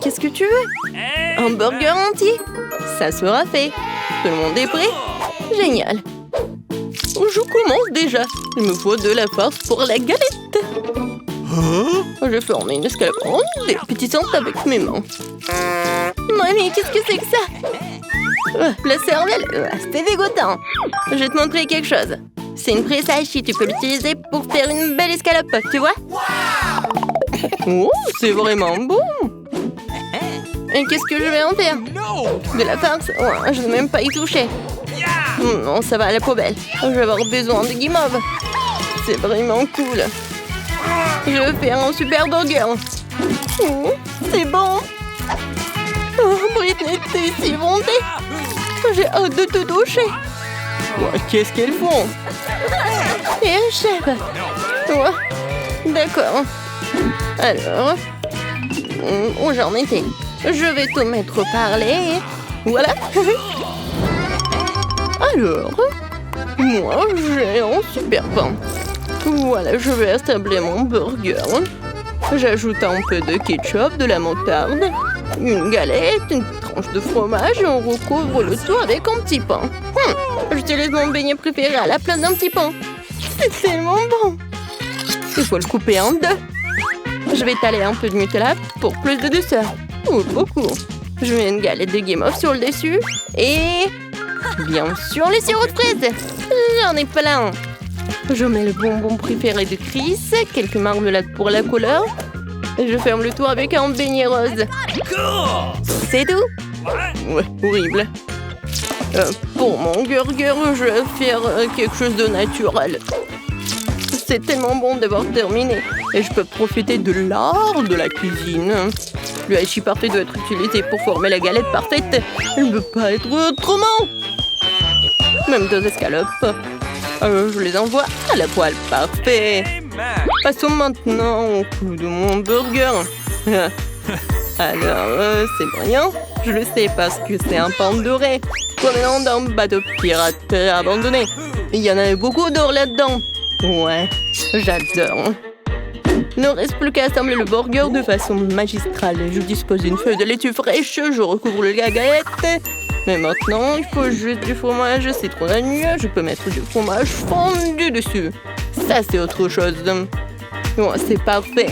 qu'est-ce que tu veux? Un burger entier? Ça sera fait. Tout le monde est prêt? Génial. Je commence déjà. Il me faut de la farce pour la galette. Je forme une escalope ronde appétissante avec mes mains. Mamie, qu'est-ce que c'est que ça? La cervelle, c'était dégoûtant. Je vais te montrer quelque chose. C'est une presse à chier, tu peux l'utiliser pour faire une belle escalope, tu vois? Oh, c'est vraiment bon. Et qu'est-ce que je vais en faire? De la farce? Ouais, je ne vais même pas y toucher. Non, ça va à la poubelle. Je vais avoir besoin de guimauve. C'est vraiment cool. Je vais faire un super burger. Oh, c'est bon. Oh, Britney, t'es si vondée. J'ai hâte de te toucher. Ouais, qu'est-ce qu'elles font? Et un chef. Ouais, d'accord. Alors, où j'en étais? Je vais tout mettre au parler. Voilà. Alors, moi, j'ai un super pain. Voilà, je vais assembler mon burger. J'ajoute un peu de ketchup, de la moutarde, une galette, une tranche de fromage et on recouvre le tout avec un petit pain. J'utilise mon beignet préféré à la place d'un petit pain. C'est tellement bon. Il faut le couper en deux. Je vais étaler un peu de Nutella pour plus de douceur. Oh, beaucoup. Je mets une galette de guimauve sur le dessus et... bien sûr, les sirops de fraises. J'en ai plein. Je mets le bonbon préféré de Chris, quelques marmelades pour la couleur. Et je ferme le tout avec un beignet rose. C'est tout? Ouais, horrible. Pour mon burger, je vais faire quelque chose de naturel. C'est tellement bon d'avoir terminé. Et je peux profiter de l'art de la cuisine. Le hachis parfait doit être utilisé pour former la galette parfaite. Elle ne peut pas être autrement. Même 2 escalopes. Je les envoie à la poêle. Parfait. Passons maintenant au clou de mon burger. Alors, c'est brillant. Je le sais parce que c'est un pain doré. Provenant d'un bateau pirate abandonné. Il y en avait beaucoup d'or là-dedans. Ouais, j'adore. Il ne reste plus qu'à assembler le burger de façon magistrale. Je dispose d'une feuille de laitue fraîche. Je recouvre la galette. Mais maintenant, il faut juste du fromage citronné. Je peux mettre du fromage fondu dessus. Ça, c'est autre chose. Bon, c'est parfait.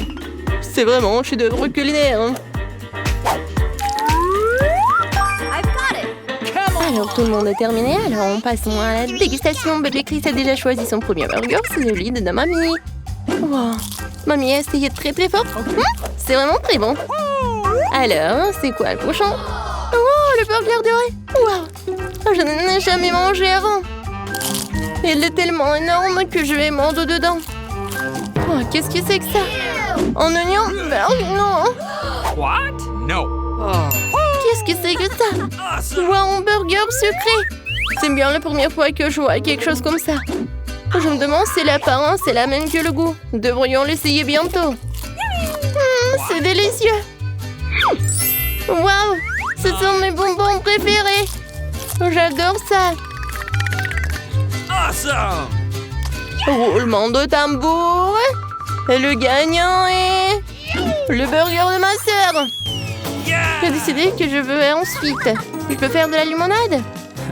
C'est vraiment un chef-d'œuvre culinaire. Alors, tout le monde est terminé. Alors, on passe à la dégustation. Bébé Chris a déjà choisi son premier burger. C'est celui de Mamie. Wow. Mamie a essayé très très fort. C'est vraiment très bon. Alors, c'est quoi le prochain? Oh, le burger doré. Wow. Je n'en ai jamais mangé avant. Il est tellement énorme que je vais mordre dedans. Oh, qu'est-ce que c'est que ça? En oignon? Non. What? No. Qu'est-ce que c'est que ça? Wow, un burger sucré. C'est bien la première fois que je vois quelque chose comme ça. Je me demande si l'apparence est la même que le goût. Nous devrions l'essayer bientôt. C'est délicieux. Waouh, ce sont mes bonbons préférés. J'adore ça. Awesome. Roulement de tambour. Et le gagnant est... le burger de ma sœur. J'ai décidé que je veux ensuite. Je peux faire de la limonade?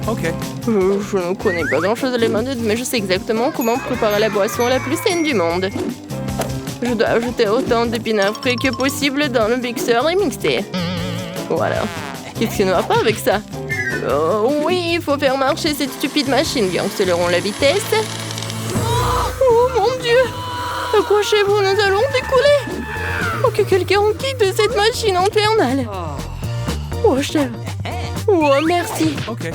Ok. Je ne connais pas grand-chose à la limonade, mais je sais exactement comment préparer la boisson la plus saine du monde. Je dois ajouter autant d'épinards frais que possible dans le mixeur et mixer. Voilà. Qu'est-ce qui ne va pas avec ça? Oui, il faut faire marcher cette stupide machine. Bien, accélérons la vitesse. Oh mon Dieu! Accrochez-vous, nous allons décoller. Oh, que quelqu'un quitte cette machine infernale. Oh, chef. Oh, merci. Ok.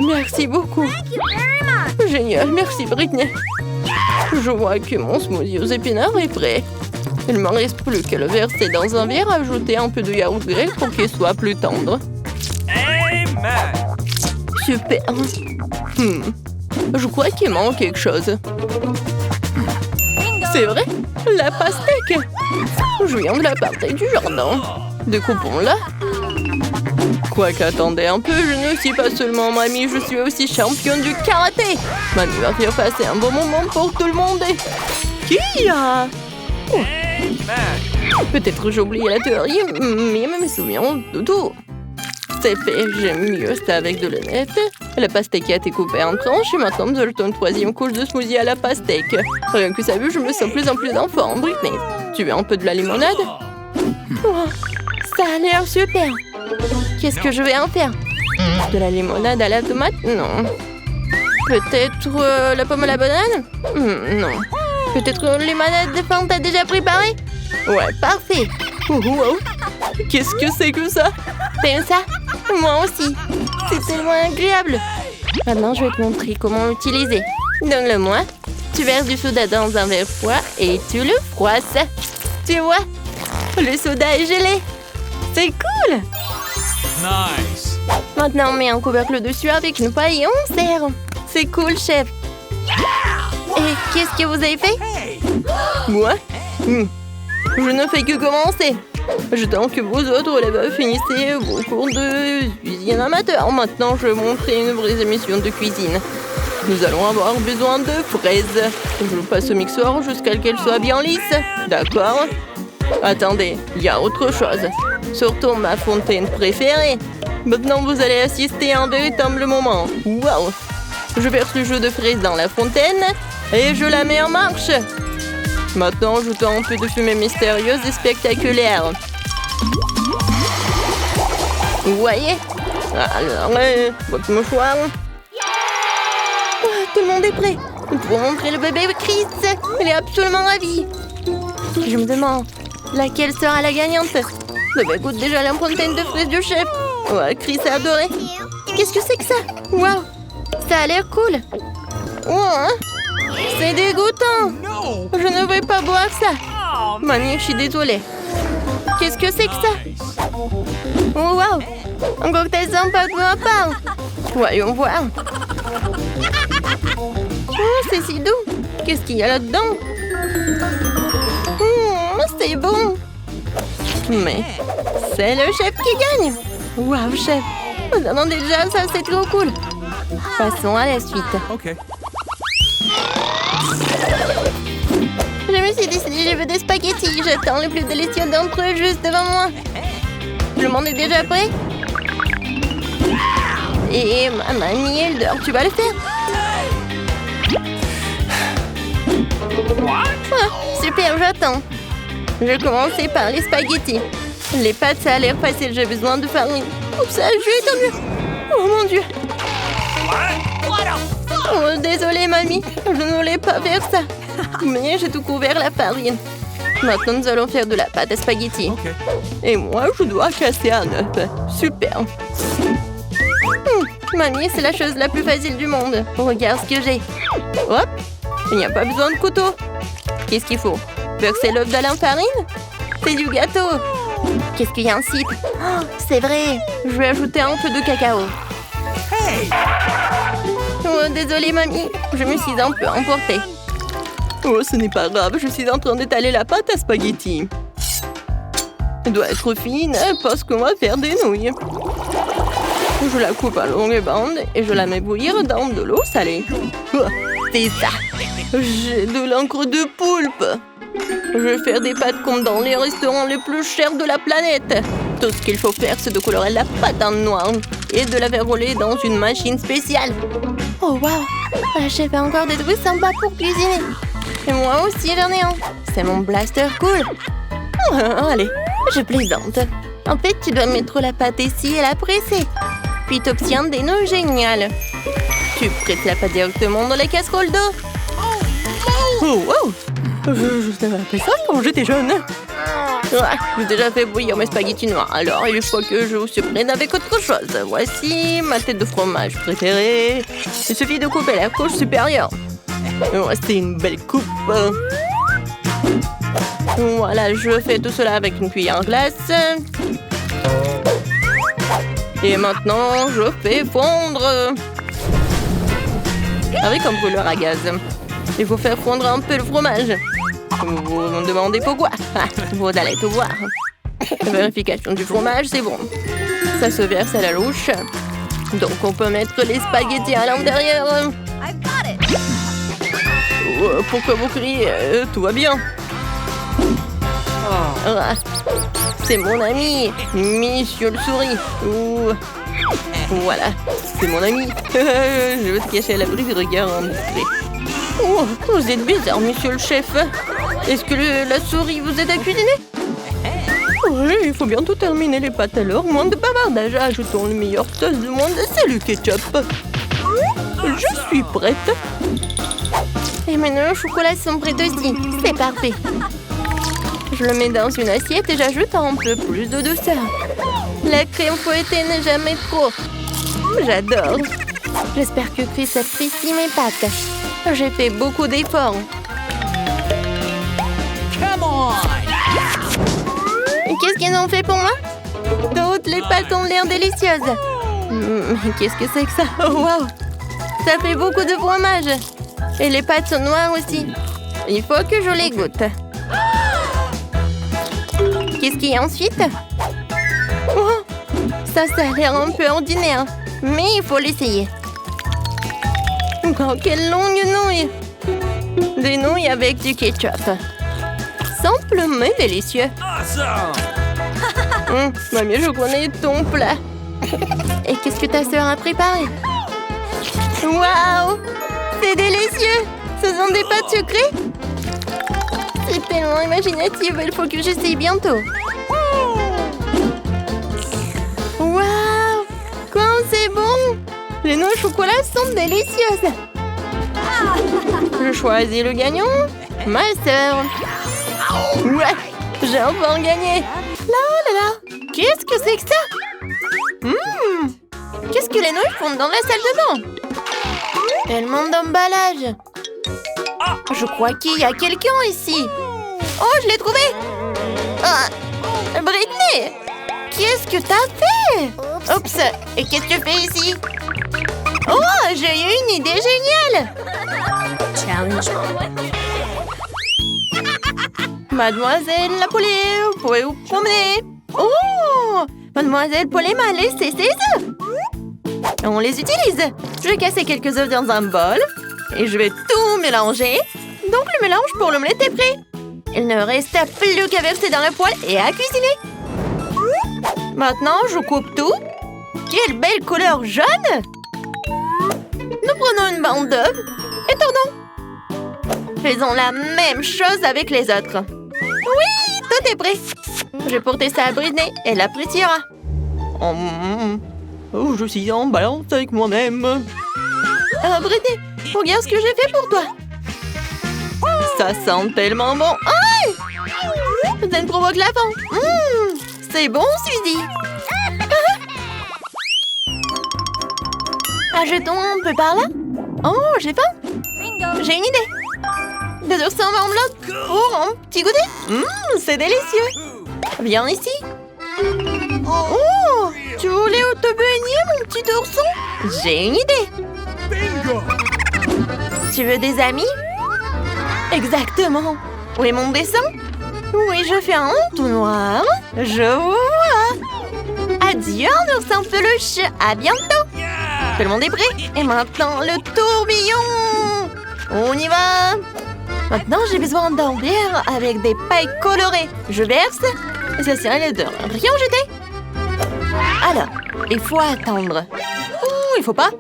Merci beaucoup. Génial, merci Britney. Je vois que mon smoothie aux épinards est prêt. Il ne m'en reste plus qu'à le verser dans un verre, ajouter un peu de yaourt grec pour qu'il soit plus tendre. Amen. Super. Je crois qu'il manque quelque chose. C'est vrai, la pastèque. Je viens de la partie du jardin. Découpons-la. Quoique, attendez un peu, je ne suis pas seulement mamie, je suis aussi championne du karaté. Mamie va faire passer un bon moment pour tout le monde. Qui a... Oh. Peut-être j'ai oublié la théorie, mais mes souvenirs de tout. C'est fait, j'aime mieux ça avec de l'honnête. La pastèque a été coupée en tranches et maintenant nous ajoutons une troisième couche de smoothie à la pastèque. Rien que ça vu, je me sens plus en plus en forme. Britney, tu veux un peu de la limonade? Oh, ça a l'air super. Qu'est-ce que je vais en faire? De la limonade à la tomate? Non. Peut-être la pomme à la banane? Non. Peut-être une limonade de Fanta déjà préparée? Ouais, parfait. Wow. Qu'est-ce que c'est que ça? T'aimes ça? Moi aussi. C'est tellement agréable. Maintenant, je vais te montrer comment l'utiliser. Donne-le-moi. Tu verses du soda dans un verre froid et tu le froisses. Tu vois? Le soda est gelé. C'est cool. Nice. Maintenant, on met un couvercle dessus avec une paille et on sert. C'est cool, chef. Et qu'est-ce que vous avez fait? Moi? Je ne fais que commencer. J'attends que vous autres, les bœufs, finissez vos cours de cuisine amateur. Maintenant, je vais montrer une vraie émission de cuisine. Nous allons avoir besoin de fraises. Je passe au mixeur jusqu'à ce qu'elles soient bien lisses. D'accord? Attendez, il y a autre chose. Surtout ma fontaine préférée. Maintenant, vous allez assister à un véritable moment. Wow! Je verse le jus de fraises dans la fontaine et je la mets en marche. Maintenant, ajoutons un peu de fumée mystérieuse et spectaculaire. Vous voyez? Alors, votre mouchoir. Oh, tout le monde est prêt. Pour montrer le bébé Chris. Il est absolument ravi. Je me demande, laquelle sera la gagnante? Le bébé goûte déjà la fontaine de fraises du chef. Ouais, Chris a adoré. Qu'est-ce que c'est que ça? Waouh! Ça a l'air cool. Oh, c'est dégoûtant. Je ne vais pas boire ça. Mamie, je suis désolée. Qu'est-ce que c'est que ça? Oh, waouh! Un cocktail sympa de ma part. Voyons voir. Oh, c'est si doux. Qu'est-ce qu'il y a là-dedans? C'est bon. Mais c'est le chef qui gagne. Waouh, chef. Non, déjà, ça, c'est trop cool. Passons à la suite. Okay. Je me suis décidée, je veux des spaghettis. J'attends le plus délicieux d'entre eux juste devant moi. Le monde est déjà prêt? Et ma mamie Elder, tu vas le faire? Ah, super, j'attends. Je vais commencer par les spaghettis. Les pâtes, ça a l'air facile. J'ai besoin de farine. Oups, je vais tendu. Oh mon Dieu. Oh, désolée, mamie. Je ne voulais pas faire ça. Mais j'ai tout couvert la farine. Maintenant, nous allons faire de la pâte à spaghettis. Okay. Et moi, je dois casser un œuf. Super. Mamie, c'est la chose la plus facile du monde. Regarde ce que j'ai. Hop. Il n'y a pas besoin de couteau. Qu'est-ce qu'il faut? Verser l'œuf dans la farine? C'est du gâteau. Qu'est-ce qu'il y a ensuite? Oh, c'est vrai. Je vais ajouter un peu de cacao. Hey! Oh, désolée, mamie. Je me suis un peu emportée. Oh, ce n'est pas grave. Je suis en train d'étaler la pâte à spaghetti. Elle doit être fine parce qu'on va faire des nouilles. Je la coupe à longues bandes et je la mets bouillir dans de l'eau salée. Oh, c'est ça. J'ai de l'encre de poulpe. Je vais faire des pâtes comme dans les restaurants les plus chers de la planète. Tout ce qu'il faut faire, c'est de colorer la pâte en noir et de la faire rouler dans une machine spéciale. Oh, waouh! La chef a encore des trucs sympas pour cuisiner. Et moi aussi, j'en ai un. C'est mon blaster cool. Oh, allez, je plaisante. En fait, tu dois mettre la pâte ici et la presser. Puis tu obtiens des nouilles géniales. Tu presses la pâte directement dans la casserole d'eau. Oh, wow! Je savais pas ça quand j'étais jeune. Ouais, j'ai déjà fait bouillir mes spaghettis noirs. Alors, il faut que je vous surprenne avec autre chose. Voici ma tête de fromage préférée. Il suffit de couper la couche supérieure. C'est une belle coupe. Voilà, je fais tout cela avec une cuillère en glace. Et maintenant, je fais fondre avec un brûleur à gaz. Il faut faire fondre un peu le fromage. Vous me demandez pourquoi? Vous allez tout voir. La vérification du fromage, c'est bon. Ça se verse à la louche. Donc on peut mettre les spaghettis à l'intérieur. Pourquoi vous criez? Tout va bien. Ah, c'est mon ami, Monsieur le souris. Ouh. Voilà, c'est mon ami. Je veux te cacher à l'abri du regard indiscret. Oh, vous êtes bizarre, monsieur le chef. Est-ce que la souris vous aide à cuisiner? Oui, il faut bientôt terminer les pâtes alors. Moins de bavardage. Ajoutons le meilleur sauce du monde. C'est le ketchup. Je suis prête. Et maintenant, les chocolats sont prêts aussi. C'est parfait. Je le mets dans une assiette et j'ajoute un peu plus de douceur. La crème fouettée n'est jamais trop. J'adore. J'espère que Chris apprécie mes pâtes. J'ai fait beaucoup d'efforts. Come on! Qu'est-ce qu'ils ont fait pour moi? Toutes les pâtes ont l'air délicieuses. Qu'est-ce que c'est que ça? Oh, wow! Ça fait beaucoup de fromage. Et les pâtes sont noires aussi. Il faut que je les goûte. Qu'est-ce qu'il y a ensuite? Oh, ça a l'air un peu ordinaire. Mais il faut l'essayer. Oh, quelle longue nouille! Des nouilles avec du ketchup. Simple mais délicieux. Awesome! Mamie, je connais ton plat. Et qu'est-ce que ta sœur a préparé? Waouh! C'est délicieux! Ce sont des pâtes sucrées? C'est tellement imaginatif, il faut que j'essaye bientôt. Waouh! Quand c'est bon! Les noix au chocolat sont délicieuses. Je choisis le gagnant, ma sœur. Ouais, j'ai enfin gagné. Là, là, là. Qu'est-ce que c'est que ça? Qu'est-ce que les nouilles font dans la salle de bain? Tellement d'emballage. Je crois qu'il y a quelqu'un ici. Oh, je l'ai trouvé. Britney, qu'est-ce que t'as fait? Oups, et qu'est-ce que tu fais ici? Oh, j'ai eu une idée géniale. Challenge. Mademoiselle la Polée, vous pouvez vous promener. Oh, Mademoiselle Polée m'a laissé ses œufs. On les utilise. Je vais casser quelques œufs dans un bol et je vais tout mélanger. Donc le mélange pour l'omelette est prêt. Il ne reste plus qu'à verser dans la poêle et à cuisiner. Maintenant, je coupe tout. Quelle belle couleur jaune! Nous prenons une bande d'œufs et tournons. Faisons la même chose avec les autres. Oui, tout est prêt. Je vais porter ça à Britney, elle appréciera. Oh, je suis en balance avec moi-même. Britney, regarde ce que j'ai fait pour toi. Ça sent tellement bon. Aïe! Ça me provoque la faim. C'est bon, Suzy. Achetons un peu par là. Oh, j'ai faim. J'ai une idée. Des oursins en marmelade pour un petit goûter. C'est délicieux. Viens ici. Oh, tu voulais te baigner, mon petit ourson? J'ai une idée. Bingo! Tu veux des amis? Exactement. Où est mon dessin? Oui, je fais un tout noir. Je vous vois. Adieu, un oursin peluche. À bientôt. Tout le monde est prêt. Et maintenant, le tourbillon. On y va. Maintenant, j'ai besoin d'un verre avec des pailles colorées. Je verse. Et ça sert de rien jeter. Alors, il faut attendre. Il faut pas.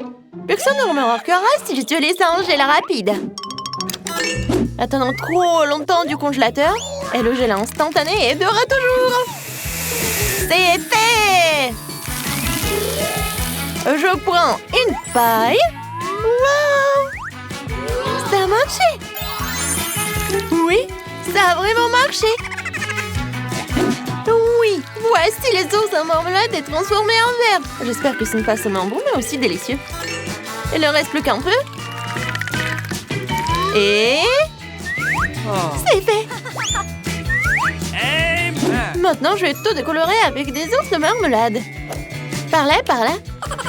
Personne ne remarquera si j'utilise un gel rapide. Attendons trop longtemps du congélateur. Et le gel instantané est durera toujours. C'est fait. Je prends une paille. Wow! Ça a marché. Oui, ça a vraiment marché. Oui, voici les os en marmelade et transformés en verre. J'espère que ce n'est pas seulement bon, mais aussi délicieux. Il ne reste plus qu'un peu. Et... c'est fait. Maintenant, je vais tout décolorer avec des os de marmelade. Par là, par là.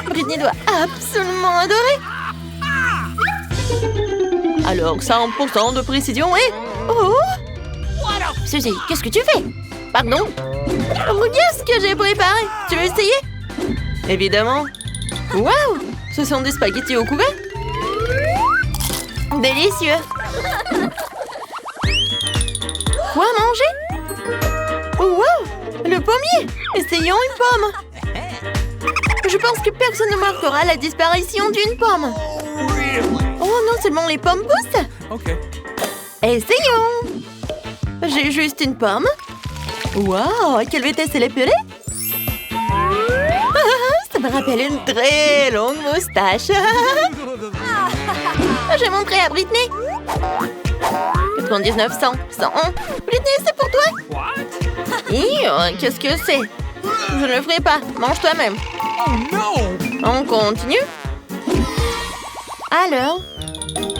Britney doit absolument adorer. Alors, 100% de précision et... Oh! Suzy, qu'est-ce que tu fais? Pardon? Regarde ce que j'ai préparé. Tu veux essayer? Évidemment. Waouh! Ce sont des spaghettis au couvert. Délicieux. Quoi manger? Wow! Le pommier! Essayons une pomme! Je pense que personne ne marquera la disparition d'une pomme. Oh, non seulement les pommes poussent! Okay. Essayons! J'ai juste une pomme. Wow! Quelle vitesse elle est pelée! Ça me rappelle une très longue moustache. J'ai montré à Britney. 99, 100, 101. Britney, c'est pour toi? Qu'est-ce que c'est? Je ne le ferai pas. Mange toi-même. Oh no! On continue? Alors?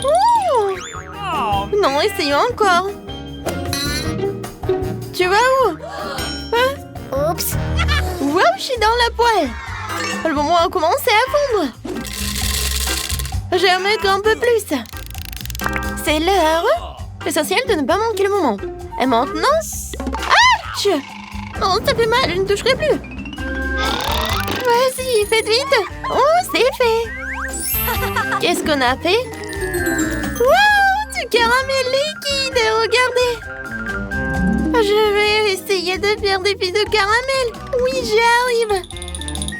Oh! Oh, Non, essayons encore. Tu vas où? Hein? Oups! Wow, je suis dans la poêle. Le moment a commencé à fondre. Je vais en mettre un peu plus. C'est l'heure. Essentiel de ne pas manquer le moment. Et maintenant... Ouch! Oh, ça fait mal, je ne toucherai plus. Vas-y, faites vite. Oh, c'est fait. Qu'est-ce qu'on a fait? Wow, du caramel liquide, regardez. Je vais essayer de faire des billes de caramel. Oui, j'y arrive.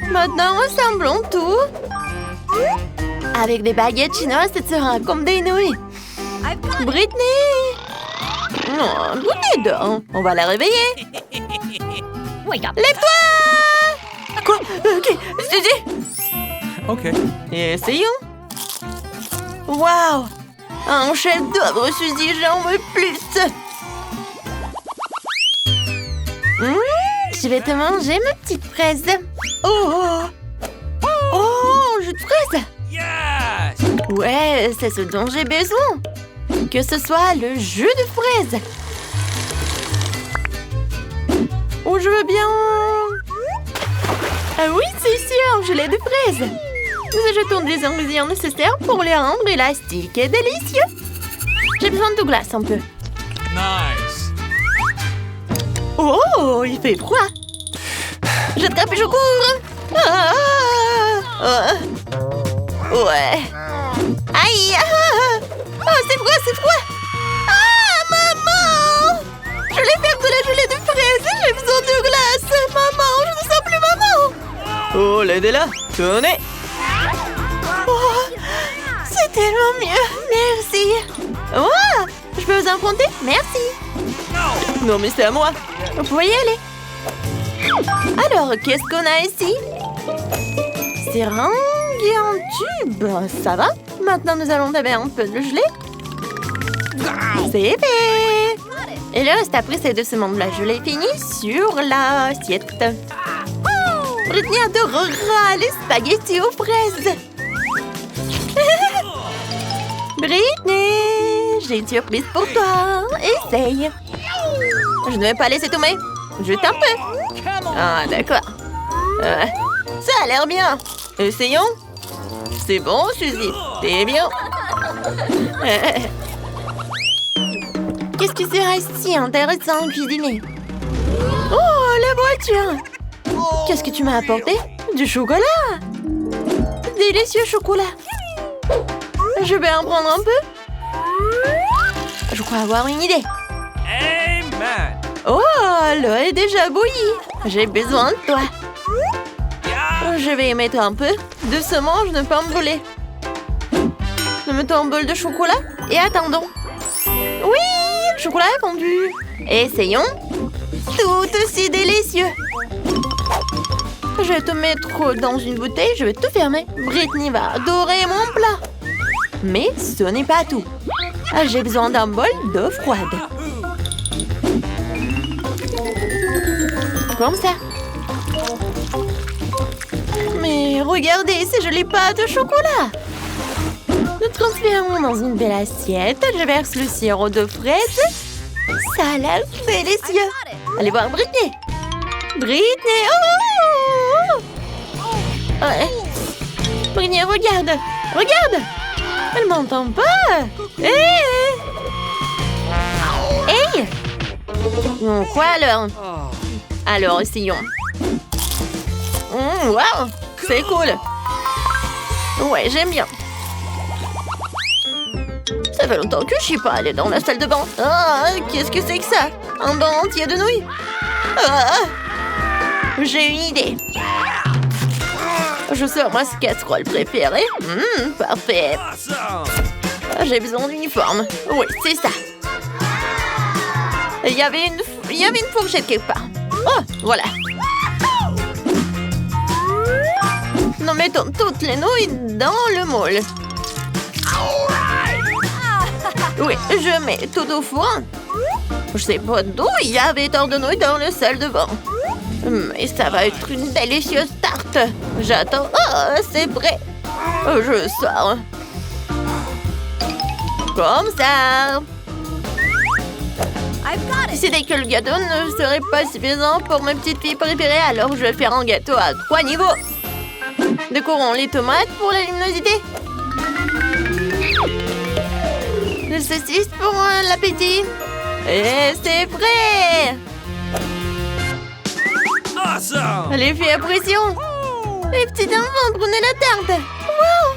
Maintenant, ressemblons tout. Avec des baguettes chinoises, ce sera comme des nouilles. Britney! Oh, Britney dort. On va la réveiller. Lève-toi! Quoi? Ok, Suzy! okay. Essayons. Waouh! Un chef-d'œuvre, Suzy, j'en veux plus. Je vais te manger, ma petite fraise. Oh! Oh, jus de fraise! Yes! Ouais, c'est ce dont j'ai besoin. Que ce soit le jus de fraise. Oh, je veux bien... Ah oui, c'est sûr, gelée de fraise. Nous ajoutons des ingrédients nécessaires pour les rendre élastiques et délicieux. J'ai besoin de glace un peu. Nice! Oh, il fait froid. J'attrape et je cours. Ouais. Aïe. Oh, c'est froid, c'est froid. Ah, maman. Je voulais faire de la gelée de fraises. J'ai besoin de glace. Maman, je ne sens plus maman. Oh, l'aide-là. Tenez. Oh, c'est tellement mieux. Merci. Oh, je peux vous emprunter? Merci. Non, mais c'est à moi. Vous pouvez y aller. Alors, qu'est-ce qu'on a ici? Seringue et un tube. Ça va? Maintenant, nous allons taper un peu de gelée. C'est fait. Et le reste après, c'est doucement de la gelée finie sur l'assiette. Britney adorera les spaghettis aux fraises. Britney, j'ai une surprise pour toi. Essaye. Je ne vais pas laisser tomber. Juste un peu. Ah, d'accord. Ça a l'air bien. Essayons. C'est bon, Suzy. C'est bien. Qu'est-ce qui serait si intéressant à cuisiner? Oh, la voiture. Qu'est-ce que tu m'as apporté? Du chocolat. Délicieux chocolat. Je vais en prendre un peu. Je crois avoir une idée. Amen! Oh, l'eau est déjà bouillie. J'ai besoin de toi. Je vais y mettre un peu. Doucement, je ne peux pas me brûler. Nous mettons un bol de chocolat et attendons. Oui, le chocolat est fondu. Essayons. Tout aussi délicieux. Je vais te mettre dans une bouteille, je vais tout fermer. Britney va adorer mon plat. Mais ce n'est pas tout. J'ai besoin d'un bol d'eau froide. Comme ça. Mais regardez, ces jolies pâtes de chocolat. Nous transférons dans une belle assiette. Je verse le sirop de fraise. Ça a l'air délicieux. Allez voir Britney. Britney, oh! Ouais. Britney, regarde. Regarde. Elle m'entend pas. Hé! Hey! Bon, quoi alors? Alors, essayons. Waouh! C'est cool. Ouais, j'aime bien. Ça fait longtemps que je suis pas allée dans la salle de bain. Ah, qu'est-ce que c'est que ça? Un bain entier de nouilles? Ah, j'ai une idée. Je sors ma casserole préférée. Parfait. Awesome. J'ai besoin d'uniforme. Oui, c'est ça. Il y avait une fourchette quelque part. Oh, voilà. Nous mettons toutes les nouilles dans le moule. Oui, je mets tout au four. Je sais pas d'où il y avait tant de nouilles dans le salle de bain. Mais ça va être une délicieuse tarte. J'attends. Oh, c'est prêt. Je sors. Comme ça. Si dès que le gâteau ne serait pas suffisant pour ma petite fille préférée, alors je vais faire un gâteau à 3 niveaux. Décorons les tomates pour la luminosité. Le saucisse pour l'appétit. Et c'est prêt. Awesome. L'effet à pression. Les petits enfants, prenez la tarte. Wow.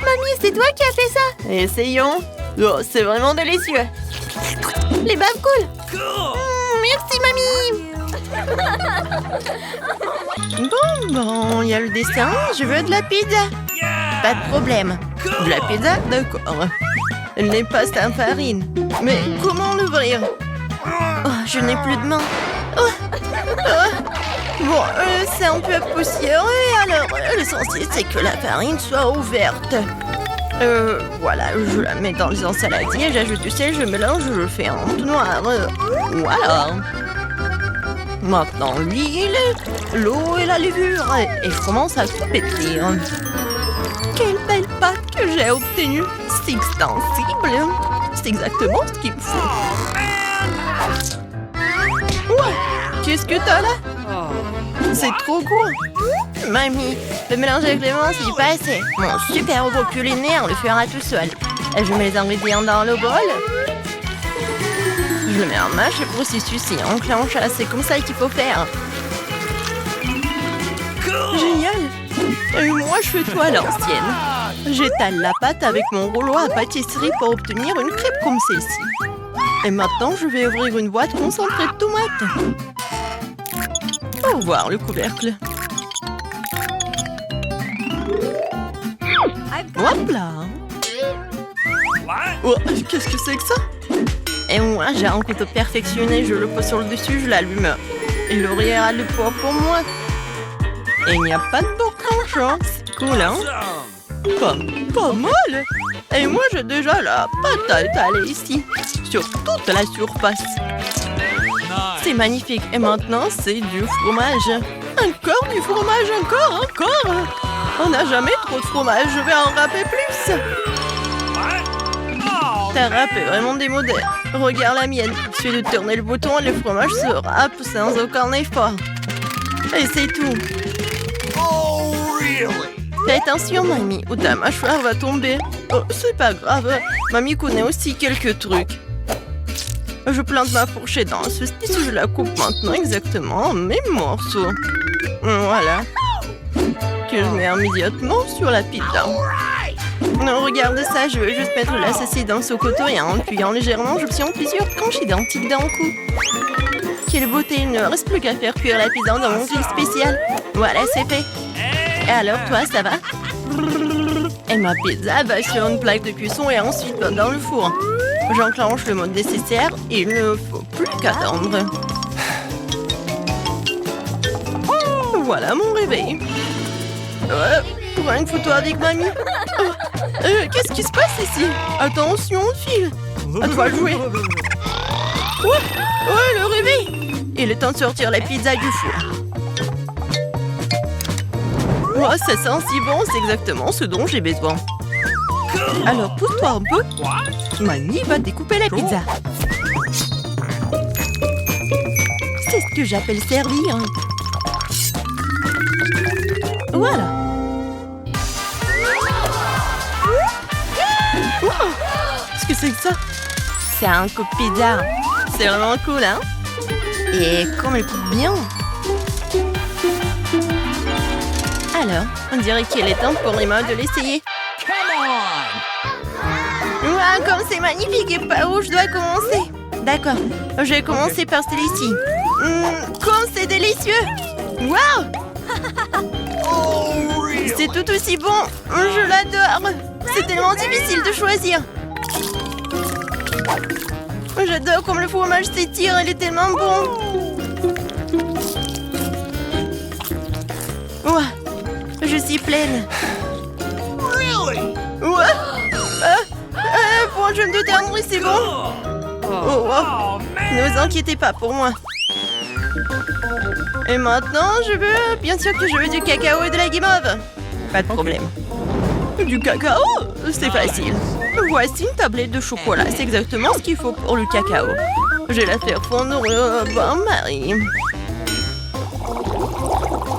Mamie, c'est toi qui as fait ça. Essayons. Oh, c'est vraiment délicieux. Les baves cool. Cool. Merci, mamie. Bon, il y a le dessin. Je veux de la pizza. Yeah. Pas de problème. De la pizza? D'accord. Elle n'est pas sans farine. Mais comment l'ouvrir? Oh, je n'ai plus de main. Oh. Bon, c'est un peu poussiéreux, alors l'essentiel c'est que la farine soit ouverte. Voilà, je la mets dans les ensaladiers, j'ajoute du sel, je mélange, je fais un tout noir. Voilà. Maintenant l'huile, l'eau et la levure. Et je commence à tout pétrir. Quelle belle pâte que j'ai obtenue. C'est extensible. C'est exactement ce qu'il me faut. Ouais, qu'est-ce que t'as là? C'est trop court. Mamie, le mélange avec les mains, c'est pas assez. Mon super robot culinaire le fera tout seul. Je mets les ingrédients dans le bol. Je le mets en marche et le processus est enclenché. C'est comme ça qu'il faut faire. Génial. Et moi, je fais tout à l'ancienne. J'étale la pâte avec mon rouleau à pâtisserie pour obtenir une crêpe comme celle-ci. Et maintenant, je vais ouvrir une boîte concentrée de tomates. Au revoir le couvercle. Hop là. What? Oh, qu'est-ce que c'est que ça? Et moi, j'ai un couteau perfectionné. Je le pose sur le dessus, je l'allume. Et l'oreiller a le poids pour moi. Et il n'y a pas de boucange, hein? C'est cool, hein? Pas mal. Et moi, j'ai déjà la pâte à étaler ici, sur toute la surface. C'est magnifique. Et maintenant, c'est du fromage. Encore du fromage, encore. On n'a jamais trop de fromage. Je vais en râper plus. Ta râpe est vraiment démodée. Regarde la mienne. Il suffit de tourner le bouton et le fromage se râpe sans aucun effort. Et c'est tout. Oh, really? Fais attention, mamie, ou ta mâchoire va tomber. Oh, c'est pas grave. Mamie connaît aussi quelques trucs. Je plante ma fourchette dans la saucisse, je la coupe maintenant exactement en mes morceaux. Voilà. Que je mets immédiatement sur la pizza. Non, regarde ça, je veux juste mettre la saucisse dans ce coteau et en appuyant légèrement, j'obtiens plusieurs tranches identiques d'un coup. Quelle beauté, il ne reste plus qu'à faire cuire la pizza dans mon grill spécial. Voilà, c'est fait. Et alors, toi, ça va? Et ma pizza va sur une plaque de cuisson et ensuite va dans le four. J'enclenche le mode nécessaire et il ne faut plus qu'attendre. Voilà mon réveil. Prends une photo avec mamie. Qu'est-ce qui se passe ici? Attention, file. À toi de jouer. Ouais, le réveil. Il est temps de sortir la pizza du four. Oh, ça sent si bon, c'est exactement ce dont j'ai besoin. Alors, pousse-toi un peu. Mamie va découper la pizza. C'est ce que j'appelle servir. Voilà. Wow. Qu'est-ce que c'est que ça? C'est un coupe pizza. C'est vraiment cool, hein? Et comme elle coupe bien. Alors, on dirait qu'il est temps pour Emma de l'essayer. Wow, comme c'est magnifique et par où je dois commencer? D'accord, je vais commencer par celle-ci. Comme c'est délicieux! Waouh! Oh, really? C'est tout aussi bon! Je l'adore! C'est tellement difficile de choisir! J'adore comme le fromage s'étire, il est tellement bon! Ouah, je suis pleine! Really? Ouais! Bon, je me détermine, c'est bon! Oh, wow. Oh, man. Ne vous inquiétez pas pour moi! Et maintenant, bien sûr que je veux du cacao et de la guimauve! Pas de problème! Du cacao? C'est facile! Voici une tablette de chocolat, c'est exactement ce qu'il faut pour le cacao. Je vais la faire fondre au bain-marie.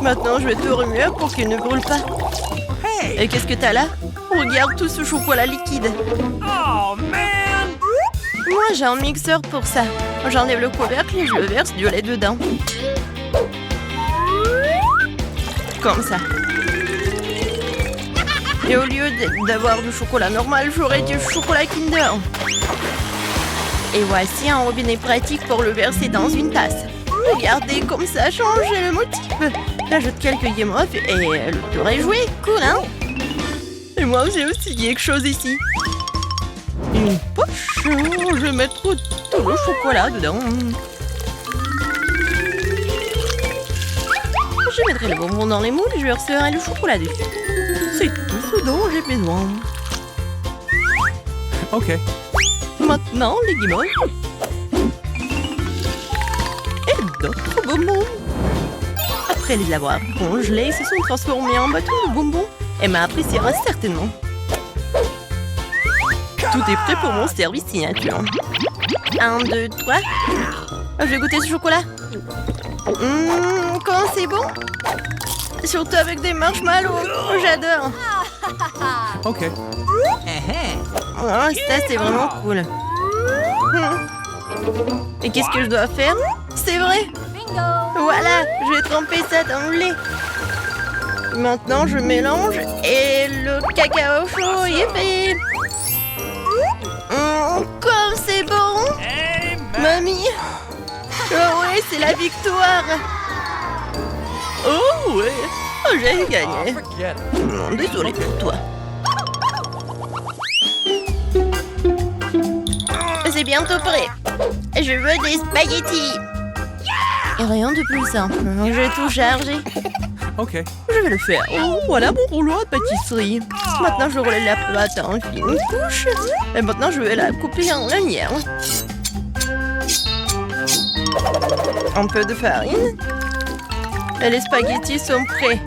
Maintenant, je vais tout remuer pour qu'il ne brûle pas. Hey. Et qu'est-ce que t'as là? Regarde tout ce chocolat liquide. Oh, man. Moi, j'ai un mixeur pour ça. J'enlève le couvercle et je verse du lait dedans. Comme ça. Et au lieu d'avoir du chocolat normal, j'aurai du chocolat Kinder. Et voici un robinet pratique pour le verser dans une tasse. Regardez comme ça change le motif. J'ajoute quelques guimauves et le tour est joué. Cool, hein? Et moi, j'ai aussi quelque chose ici. Une poche. Je vais mettre tout le chocolat dedans. Je mettrai le bonbon dans les moules et je verserai le chocolat dessus. C'est tout ce dont j'ai besoin. OK. Maintenant, les guimauves. Et d'autres bonbons. Après les avoir congelés, ils se sont transformés en bâtons de bonbons. Emma appréciera certainement. Tout est prêt pour mon service signature. 1, 2, 3. Je vais goûter ce chocolat. Quand c'est bon. Surtout avec des marshmallows. J'adore. OK. Oh, ça, c'est vraiment cool. Et qu'est-ce que je dois faire? C'est vrai. Voilà, je vais tremper ça dans le lait. Maintenant, je mélange et le cacao chaud y est fait. Comme c'est bon. Hey, man. Mamie. Oh ouais, c'est la victoire. Oh ouais, j'ai gagné. Forget it. Désolée pour toi. C'est bientôt prêt. Je veux des spaghettis. Et rien de plus simple. Je vais tout charger. OK. Je vais le faire. Oh, voilà mon rouleau de pâtisserie. Maintenant, je roule la pâte en fine couche. Et maintenant, je vais la couper en lanière. Un peu de farine. Et les spaghettis sont prêts.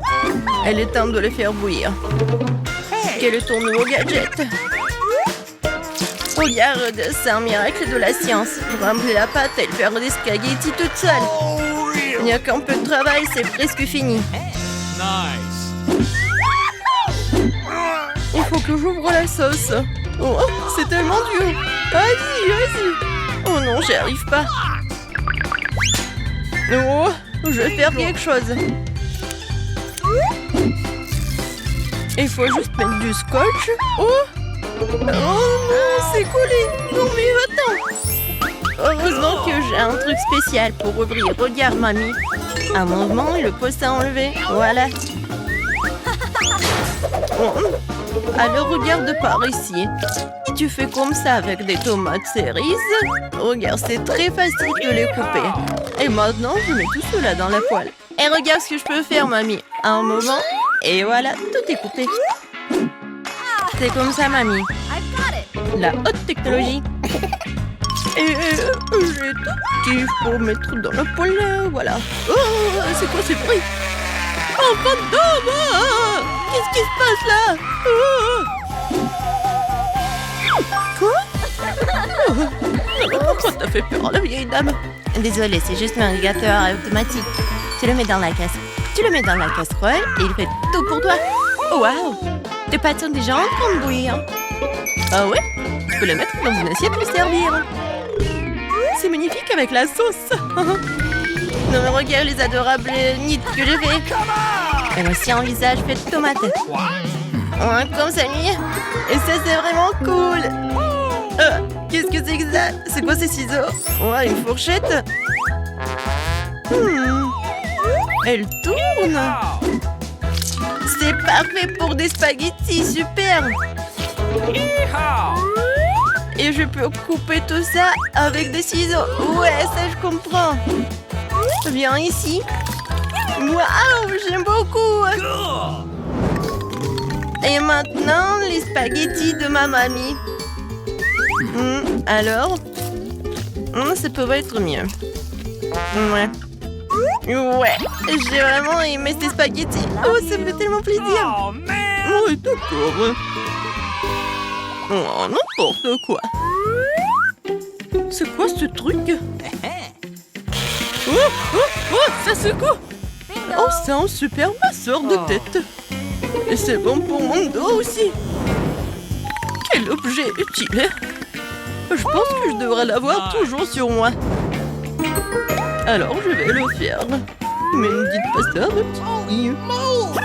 Il est temps de les faire bouillir. Quel est ton nouveau gadget? Regarde, c'est un miracle de la science. Je remplis la pâte et faire des spaghettis toute seule. Oh, Il really? n'y a qu'un peu de travail, c'est presque fini. Nice. Il faut que j'ouvre la sauce. Oh, c'est tellement dur. Vas-y, vas-y. Oh non, j'y arrive pas. Oh, je vais faire quelque chose. Il faut juste mettre du scotch. Oh, oh non, c'est collé. Non mais attends. Heureusement que j'ai un truc spécial pour ouvrir. Regarde, mamie. Un mouvement et le poste à enlever. Voilà. Oh. Alors regarde par ici. Si tu fais comme ça avec des tomates cerises, regarde, c'est très facile de les couper. Et maintenant, je mets tout cela dans la poêle. Et regarde ce que je peux faire, mamie. Un moment, et voilà, tout est coupé. C'est comme ça, mamie. La haute technologie. Et j'ai tout ce qu'il faut mettre dans la poêle. Voilà. Oh, c'est quoi ces bruits? Oh, fantôme! Qu'est-ce qui se passe là? Quoi? Pourquoi t'as fait peur à la vieille dame? Désolée, c'est juste un irrigateur automatique. Tu le mets dans la casserole. Tu le mets dans la casserole et il fait tout pour toi. Oh, waouh! Tes pâtes sont déjà en train de bouillir. Ah ouais? Tu peux les mettre dans une assiette et le servir. C'est magnifique avec la sauce. Non mais regarde les adorables nids que je fais. Et voici un visage fait de tomates. Ouais, comme ça, lui. Et ça, c'est vraiment cool. Qu'est-ce que c'est que ça? C'est quoi ces ciseaux? Ouais, une fourchette. Hmm. Elle tourne. C'est parfait pour des spaghettis, super. Yeehaw! Et je peux couper tout ça avec des ciseaux. Ouais, ça je comprends. Viens ici. Waouh, j'aime beaucoup. Cool. Et maintenant, les spaghettis de ma mamie. Alors ça peut être mieux. Ouais. Ouais, j'ai vraiment aimé ces spaghettis. Oh, ça me fait tellement plaisir. Oh man! Oui, d'accord. Oh, n'importe quoi. C'est quoi ce truc? Oh, ça secoue. Oh, c'est un super masseur de tête. Et c'est bon pour mon dos aussi. Quel objet utile. Je pense que je devrais l'avoir toujours sur moi. Alors, je vais le faire. Mais ne dites pas ça à votre fille.